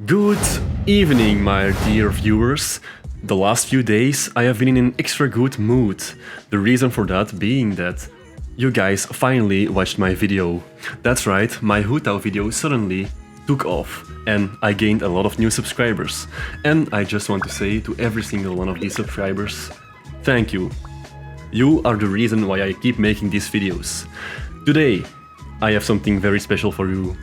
Good evening, my dear viewers. The last few days I have been in an extra good mood. The reason for that being that you guys finally watched my video. That's right, my HAHAHA video suddenly took off and I gained a lot of new subscribers. And I just want to say to every single one of these subscribers, thank you. You are the reason why I keep making these videos. Today, I have something very special for you.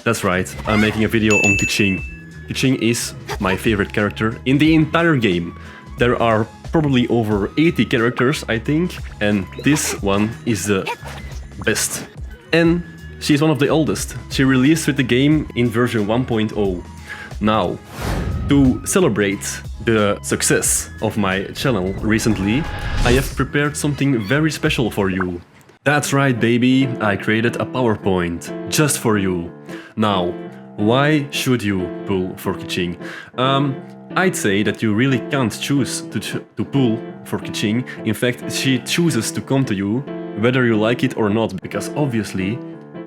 That's right, I'm making a video on Keqing. Keqing is my favorite character in the entire game. There are probably over 80 characters, I think, and this one is the best. And she's one of the oldest. She released with the game in version 1.0. Now, to celebrate the success of my channel recently, I have prepared something very special for you. That's right, baby, I created a PowerPoint just for you. Now, why should you pull for Keqing? I'd say that you really can't choose to pull for Keqing. In fact, she chooses to come to you whether you like it or not, because obviously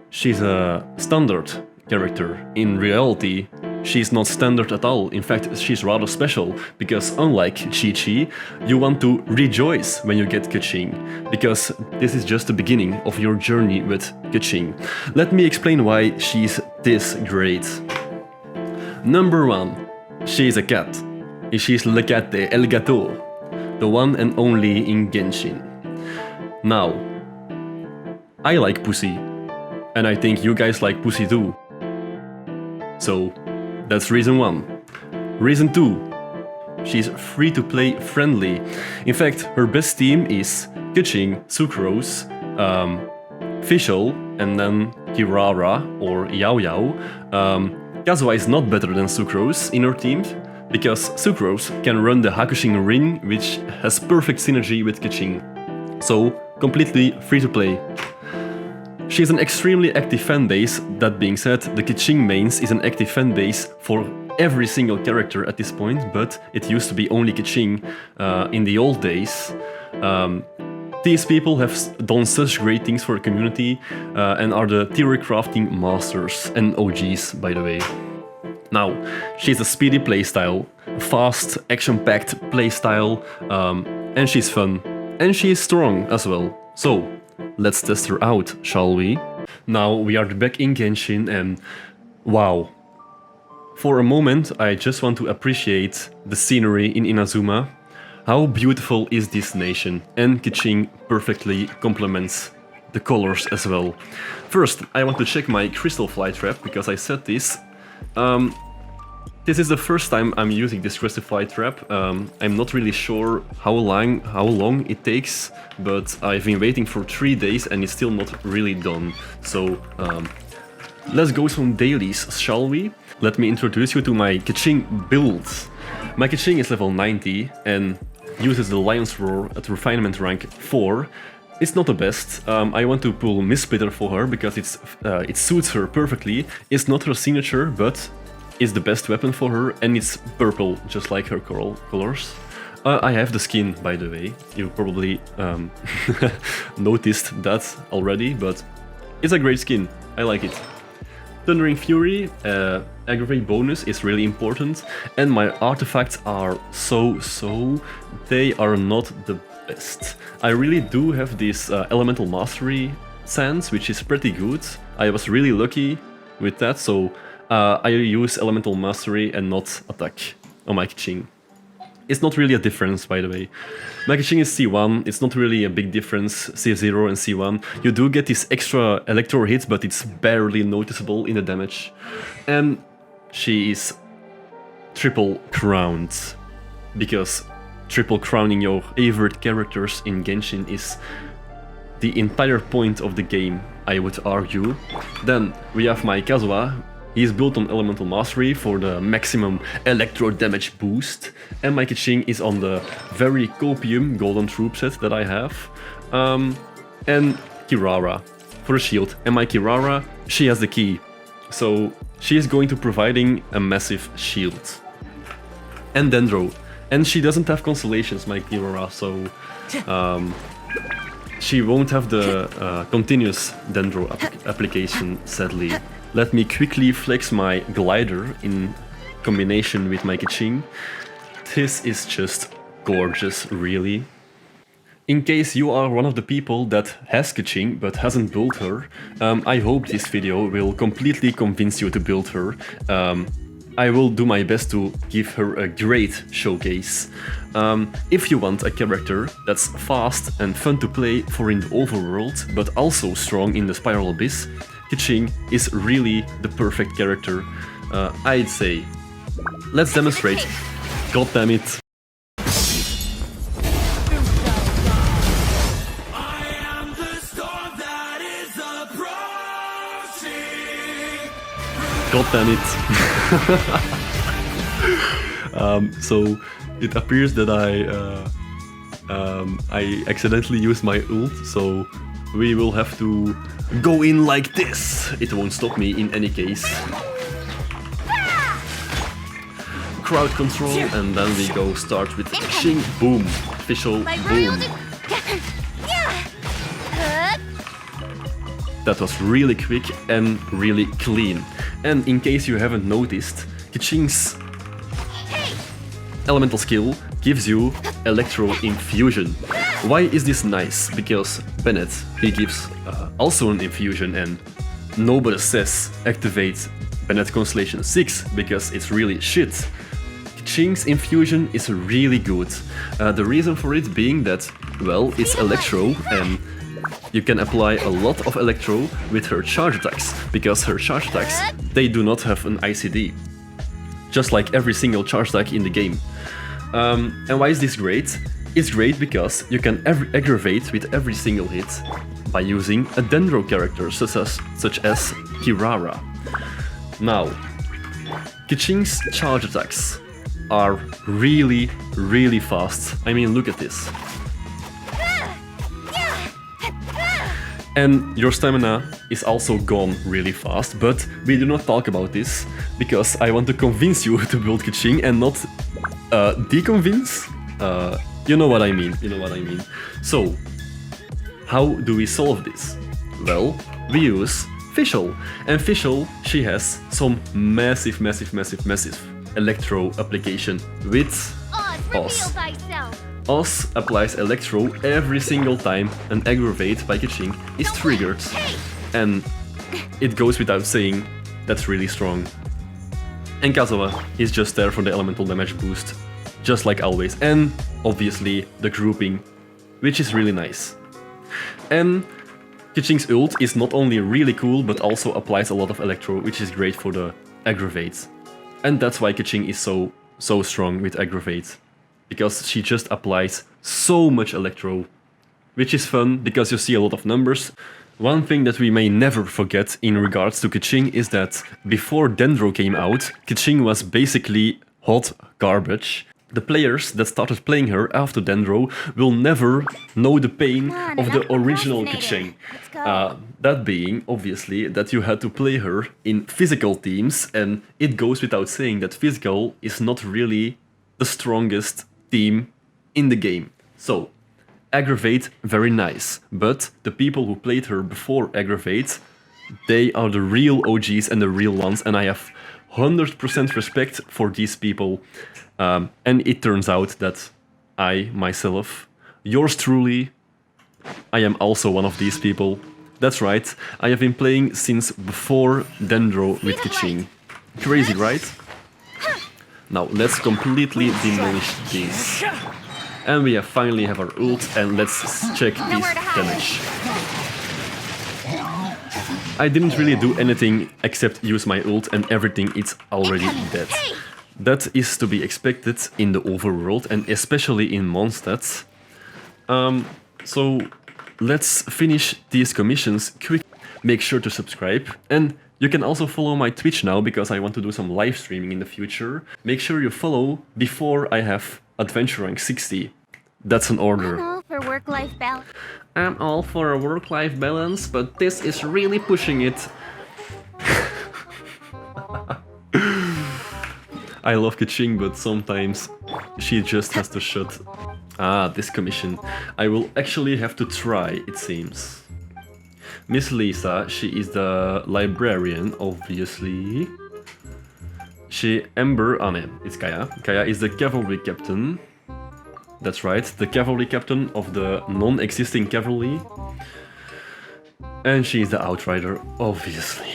she's a standard character. In reality, she's not standard at all. In fact, she's rather special, because unlike Chi-Chi, you want to rejoice when you get Keqing, because this is just the beginning of your journey with Keqing. Let me explain why she's this great. Number one, she's a cat. She's le cat, el gato, the one and only in Genshin. Now, I like pussy, and I think you guys like pussy too. So, that's reason one. Reason two, she's free-to-play friendly. In fact, her best team is Keqing, Sucrose, Fischl, and then Kirara or Yao Yao. Kazuha is not better than Sucrose in her team, because Sucrose can run the Hakushing ring, which has perfect synergy with Keqing. So, completely free-to-play. She has an extremely active fanbase. That being said, the Keqing mains is an active fanbase for every single character at this point, but it used to be only Keqing in the old days. These people have done such great things for the community and are the theory crafting masters and OGs, by the way. Now, she's a speedy playstyle, fast, action-packed playstyle, and she's fun. And she is strong as well. So, let's test her out, shall we? Now we are back in Genshin and wow. For a moment I just want to appreciate the scenery in Inazuma. How beautiful is this nation, and Keqing perfectly complements the colors as well. First, I want to check my crystal fly trap, because I said this. This is the first time I'm using this crystal fly trap. I'm not really sure how long it takes, but I've been waiting for 3 days and it's still not really done. So let's go some dailies, shall we? Let me introduce you to my Keqing build. My Keqing is level 90 and uses the Lion's Roar at refinement rank 4. It's not the best. I want to pull Missplitter for her because it suits her perfectly. It's not her signature, but is the best weapon for her, and it's purple, just like her colors. I have the skin, by the way. You probably noticed that already, but it's a great skin. I like it. Thundering Fury, aggravate bonus is really important, and my artifacts are they are not the best. I really do have this Elemental Mastery sense, which is pretty good. I was really lucky with that, so I use Elemental Mastery and not Attack on my Keqing. It's not really a difference, by the way. My Keqing is C1, it's not really a big difference, C0 and C1. You do get this extra Electro hit, but it's barely noticeable in the damage. And she is triple crowned, because triple crowning your favorite characters in Genshin is the entire point of the game, I would argue. Then we have my Kazuha. He's built on Elemental Mastery for the maximum electro damage boost, and my Keqing is on the very copium golden troop set that I have, and Kirara for a shield. And my Kirara, she has the key, so she is going to providing a massive shield. And Dendro, and she doesn't have constellations, my Kirara, so she won't have the continuous Dendro application, sadly. Let me quickly flex my glider in combination with my Keqing. This is just gorgeous, really. In case you are one of the people that has Keqing but hasn't built her, I hope this video will completely convince you to build her. I will do my best to give her a great showcase. If you want a character that's fast and fun to play for in the overworld, but also strong in the Spiral Abyss, Keqing is really the perfect character, I'd say. Let's demonstrate. God damn it. God damn it. So it appears that I accidentally used my ult, so we will have to go in like this. It won't stop me in any case. Crowd control, and then we go start with Keqing, boom, official, boom. That was really quick and really clean. And in case you haven't noticed, Keqing's elemental skill gives you Electro Infusion. Why is this nice? Because Bennett, he gives also an infusion, and nobody says activate Bennett Constellation 6 because it's really shit. Keqing's infusion is really good. The reason for it being that, well, it's Electro, and you can apply a lot of Electro with her charge attacks, because her charge attacks, they do not have an ICD. Just like every single charge attack in the game. And why is this great? It's great because you can aggravate with every single hit by using a Dendro character such as Kirara. Now, Keqing's charge attacks are really, really fast. I mean, look at this. And your stamina is also gone really fast, but we do not talk about this, because I want to convince you to build Keqing and not deconvince. You know what I mean, So, how do we solve this? Well, we use Fischl. And Fischl, she has some massive Electro application with Oz. Oz applies Electro every single time an aggravate by Keqing is triggered, and it goes without saying, that's really strong. And Kazawa is just there for the elemental damage boost, just like always, and obviously the grouping, which is really nice. And Keqing's ult is not only really cool, but also applies a lot of Electro, which is great for the aggravate. And that's why Keqing is so strong with aggravate. Because she just applies so much Electro, which is fun because you see a lot of numbers. One thing that we may never forget in regards to Keqing is that before Dendro came out, Keqing was basically hot garbage. The players that started playing her after Dendro will never know the pain of the original Keqing. That being, obviously, that you had to play her in physical teams, and it goes without saying that physical is not really the strongest team in the game. So, aggravate, very nice, but the people who played her before aggravate, they are the real OGs and the real ones, and I have 100% respect for these people. And it turns out that I, myself, yours truly, I am also one of these people. That's right, I have been playing since before Dendro with Keqing. Crazy, right? Now, let's completely demolish these. And we finally have our ult, and let's check this damage. I didn't really do anything except use my ult, and everything is already dead. That is to be expected in the overworld, and especially in Mondstadt. So, let's finish these commissions quick. Make sure to subscribe, and you can also follow my Twitch now, because I want to do some live streaming in the future. Make sure you follow before I have Adventure Rank 60. That's an order. I'm all for work-life balance. I'm all for a work-life balance, but this is really pushing it. I love Keqing, but sometimes she just has to shut. This commission. I will actually have to try, it seems. Miss Lisa, she is the librarian, obviously. It's Kaya. Kaya is the cavalry captain. That's right, the cavalry captain of the non-existing cavalry. And she's the outrider, obviously.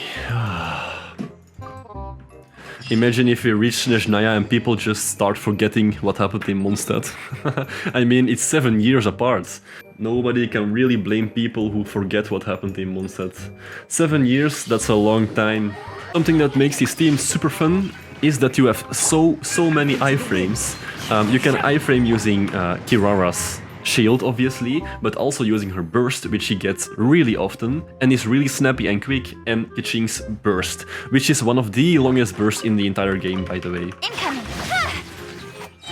Imagine if we reach Snezhnaya and people just start forgetting what happened in Mondstadt. I mean, it's 7 years apart. Nobody can really blame people who forget what happened in Mondstadt. 7 years, that's a long time. Something that makes this team super fun is that you have so many iframes. You can iframe using Kirara's shield, obviously, but also using her burst, which she gets really often and is really snappy and quick, and Keqing's burst, which is one of the longest bursts in the entire game, by the way. Incoming.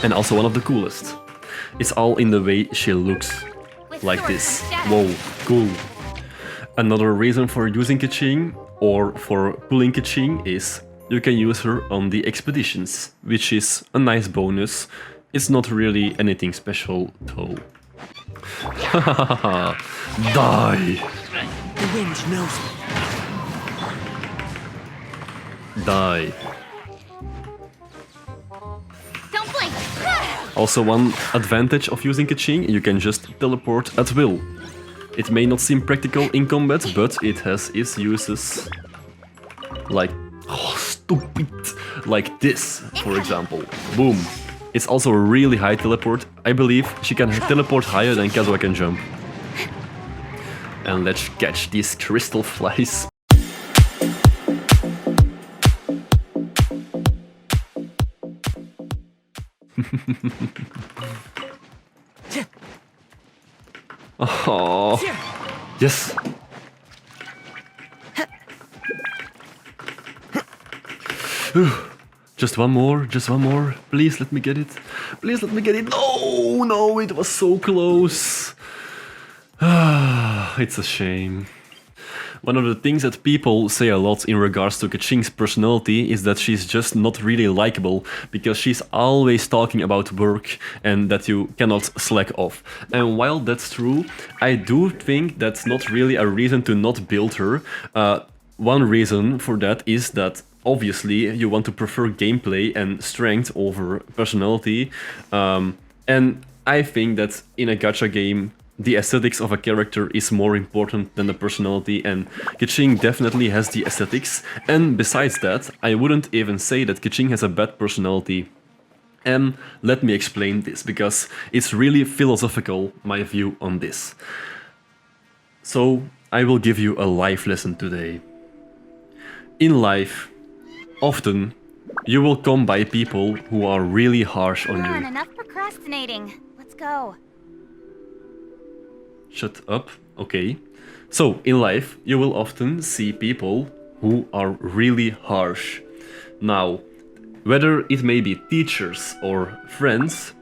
And also one of the coolest. It's all in the way she looks, like this. Whoa, cool. Another reason for using Keqing, or for pulling Keqing, is you can use her on the expeditions, which is a nice bonus. It's not really anything special, though. Die! The wind knows me. Die. Don't blink. Also, one advantage of using Keqing, you can just teleport at will. It may not seem practical in combat, but it has its uses. Like, oh, stupid! Like this, for example. Boom. It's also a really high teleport. I believe she can teleport higher than Kazuha can jump. And let's catch these crystal flies. Oh, yes. Just one more, Please let me get it. Please let me get it. No, no, it was so close. It's a shame. One of the things that people say a lot in regards to Keqing's personality is that she's just not really likable, because she's always talking about work and that you cannot slack off. And while that's true, I do think that's not really a reason to not build her. One reason for that is that obviously you want to prefer gameplay and strength over personality. And I think that in a gacha game, the aesthetics of a character is more important than the personality, and Keqing definitely has the aesthetics. And besides that, I wouldn't even say that Keqing has a bad personality. And let me explain this, because it's really philosophical, my view on this. So, I will give you a life lesson today. In life, often, you will come by people who are really harsh on Come on, you. enough procrastinating. Let's go. Shut up. Okay. So, in life, you will often see people who are really harsh. Now, whether it may be teachers or friends,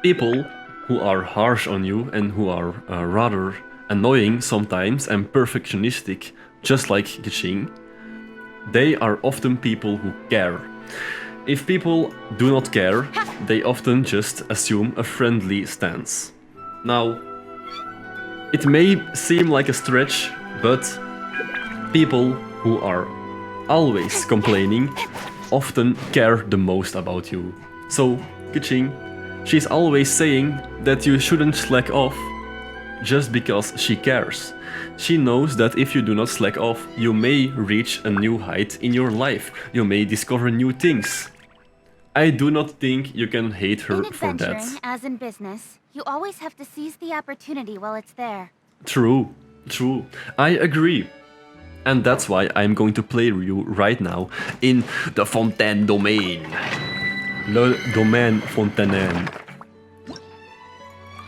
people who are harsh on you and who are rather annoying sometimes and perfectionistic, just like Keqing, they are often people who care. If people do not care, they often just assume a friendly stance. Now, it may seem like a stretch, but people who are always complaining often care the most about you. So, Keqing, she's always saying that you shouldn't slack off just because she cares. She knows that if you do not slack off, you may reach a new height in your life. You may discover new things. I do not think you can hate her for that. In adventuring, as in business, you always have to seize the opportunity while it's there. True, true. I agree. And that's why I'm going to play you right now in the Fontaine Domain. Le domaine fontainien.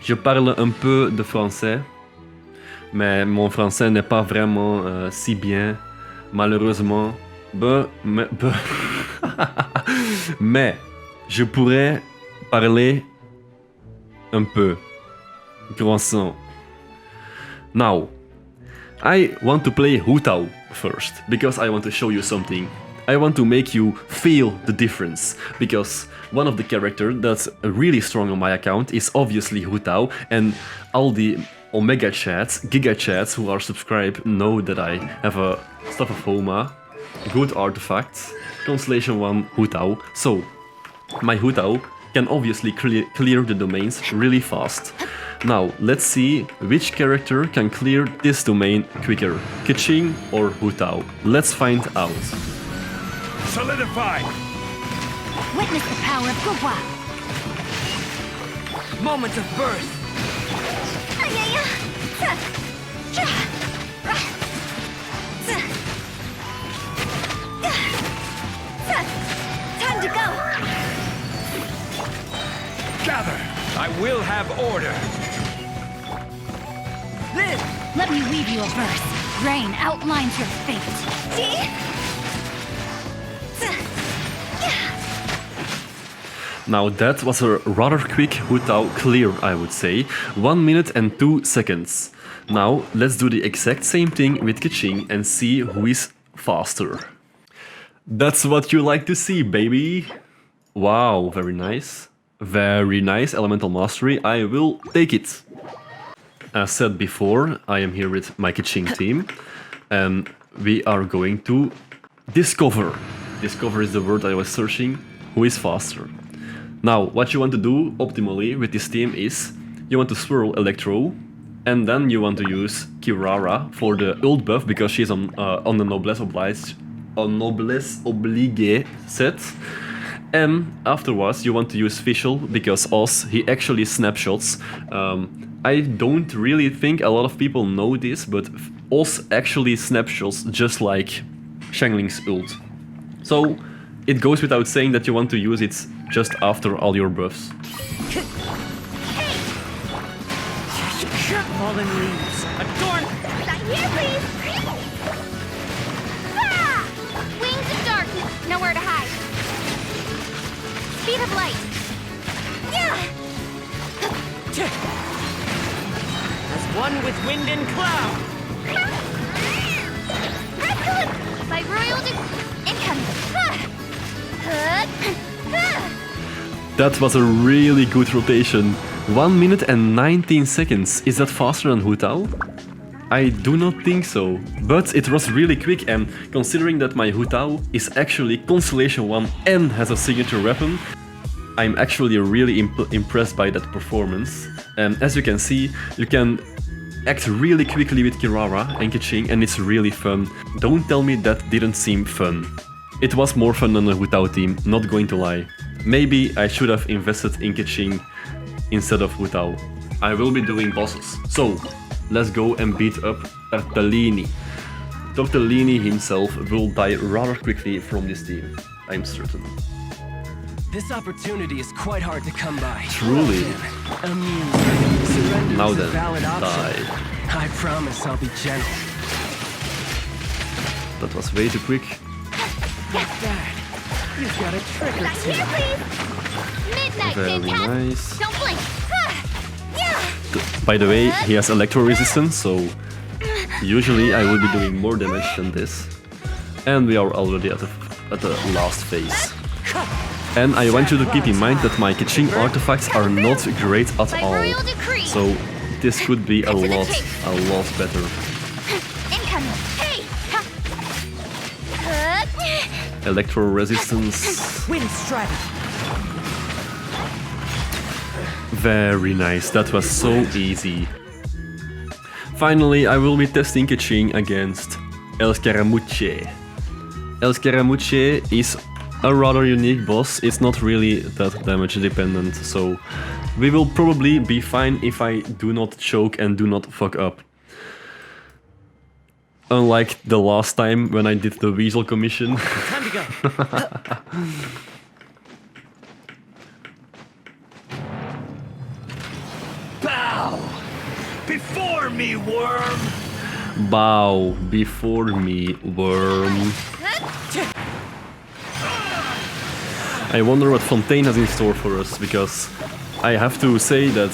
Je parle un peu de français, mais mon français n'est pas vraiment si bien, malheureusement. Mais je pourrais parler un peu. Croissant. Now, I want to play Hu Tao first, because I want to show you something. I want to make you feel the difference, because one of the characters that's really strong on my account is obviously Hu Tao, and all the Omega chats, Giga chats who are subscribed know that I have a stuff of Homa. good artifact. Constellation 1 Hu Tao. So, my Hu Tao can obviously clear the domains really fast. Now, let's see which character can clear this domain quicker, Keqing or Hu Tao. Let's find out. Solidify! Witness the power of Gua. Moment of birth! Time to go. Gather! I will have order! Live! Let me weave you a verse. Rain outlines your fate. Now that was a rather quick Hu Tao clear, I would say. 1 minute and 2 seconds. Now let's do the exact same thing with Keqing and see who is faster. That's what you like to see, baby! Wow, very nice. Very nice elemental mastery, I will take it. As said before, I am here with my Keqing team and we are going to discover. Discover is the word I was searching. Who is faster? Now, what you want to do optimally with this team is you want to swirl Electro and then you want to use Kirara for the ult buff because she's on the Noblesse Oblige set. And afterwards you want to use Fischl because Oz, he actually snapshots. I don't really think a lot of people know this, but Oz actually snapshots just like Xiangling's ult. So it goes without saying that you want to use it just after all your buffs. Fallen leaves! Adorn! Not here, please! Ah! Wings of darkness, nowhere to hide. Speed of light. Yeah! As one with wind and cloud! Excellent! By royal incoming. That was a really good rotation. 1 minute and 19 seconds. Is that faster than Hu Tao? I do not think so. But it was really quick, and considering that my Hu Tao is actually Constellation 1 and has a signature weapon, I'm actually really impressed by that performance. And as you can see, you can act really quickly with Kirara and Keqing and it's really fun. Don't tell me that didn't seem fun. It was more fun than the Hu Tao team, not going to lie. Maybe I should have invested in Keqing instead of Hu Tao. I will be doing bosses, so let's go and beat up Bertolini. Tortellini himself will die rather quickly from this team, I'm certain. This opportunity is quite hard to come by. Truly. Surrender Now is a then, valid option. die. I promise I'll be gentle. That was way too quick. Dad, you've got a trick or Not two. here, please! Midnight, Very Phantasm! nice. Don't blink! Yeah! By the way, he has electro resistance, so usually I will be doing more damage than this. And we are already at the last phase. And I want you to keep in mind that my Keqing artifacts are not great at By all. royal decree! So this could be a Cut to the lot chase. better. Incoming! Hey! Electro resistance. Wind strategy. Very nice, that was so easy. Finally, I will be testing Keqing against El Scaramucci. El Scaramucci is a rather unique boss, it's not really that damage dependent, so we will probably be fine if I do not choke and do not fuck up. Unlike the last time when I did the Weasel commission. Time to go. Bow before me, worm. Bow before me, worm. I wonder what Fontaine has in store for us, because I have to say that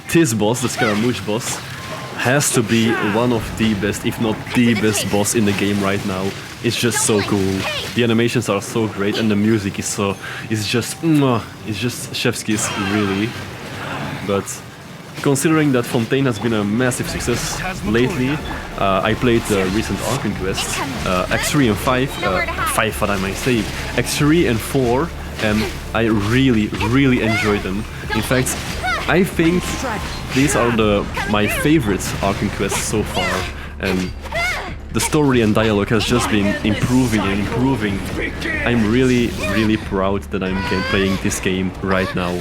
this boss, the Scaramouche boss, has to be one of the best, if not the best boss in the game right now. It's just so cool. The animations are so great and the music is just chef's kiss, really. But considering that Fontaine has been a massive success lately, I played the recent Arcane Quest, X3 and 5, 5 what I might say, X3 and 4, and I really enjoyed them. In fact, I think these are my favorite Arcane Quests so far, and the story and dialogue has just been improving and improving. I'm really proud that I'm playing this game right now.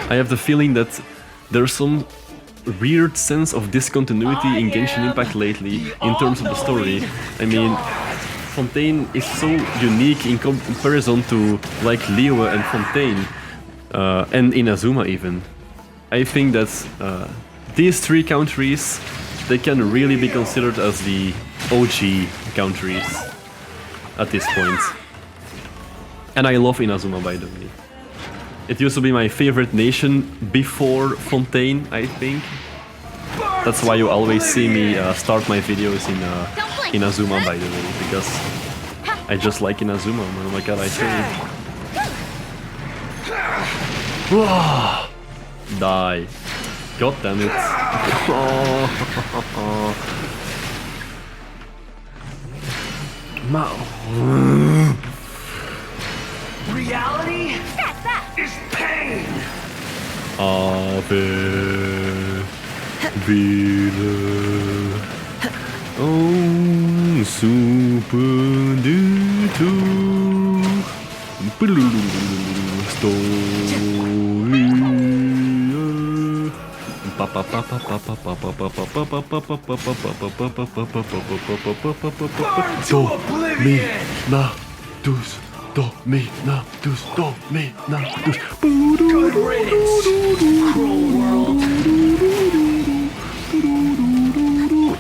I have the feeling that there's some weird sense of discontinuity in Genshin Impact lately in terms of the story. I mean, Fontaine is so unique in comparison to like Liyue and Fontaine, and Inazuma even. I think that these three countries, they can really be considered as the OG countries at this point. And I love Inazuma, by the way. It used to be my favorite nation before Fontaine, I think. That's why you always see me start my videos in Inazuma, by the way, because I just like Inazuma, man. What can I say? Die. God damn it. Reality is pain. Ave Vila. Oh, super duper story. Dominatus. Good riddance, cruel world.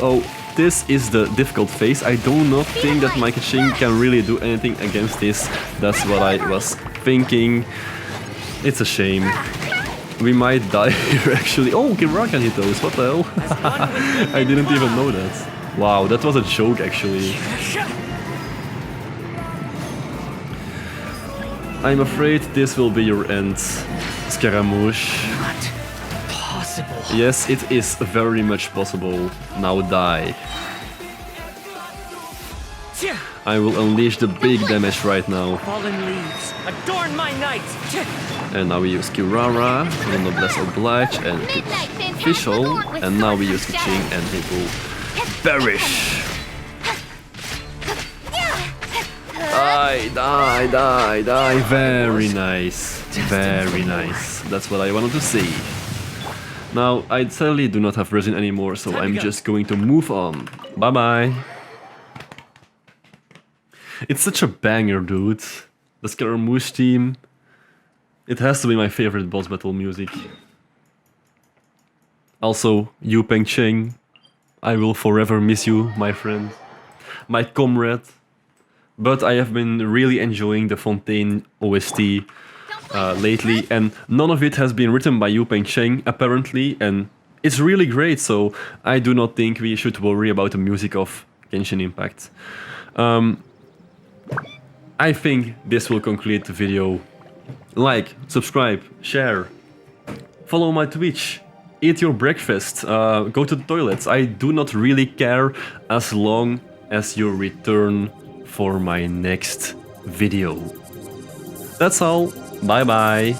Oh, this is the difficult phase. I do not think that my Keqing can really do anything against this. That's what I was thinking. It's a shame. We might die here actually. Oh, Kira can hit those. What the hell? I didn't even know that. Wow, that was a joke actually. I'm afraid this will be your end, Scaramouche. Not possible. Yes, it is very much possible. Now die. I will unleash the big damage right now. Fallen leaves, adorn my night. And now we use Kirara, and Noblesse Oblige, and Official, and now we use Keqing, and it will perish. Die. Very nice. Very nice. That's what I wanted to see. Now, I sadly do not have resin anymore, so I'm just going to move on. Bye-bye. It's such a banger, dude. The Scaramouche team. It has to be my favorite boss battle music. Also, Yu Pengcheng. I will forever miss you, my friend. My comrade. But I have been really enjoying the Fontaine OST lately, and none of it has been written by Yu Pengcheng, apparently, and it's really great, so I do not think we should worry about the music of Genshin Impact. I think this will conclude the video. Like, subscribe, share, follow my Twitch, eat your breakfast, go to the toilets. I do not really care as long as you return for my next video. That's all. Bye bye.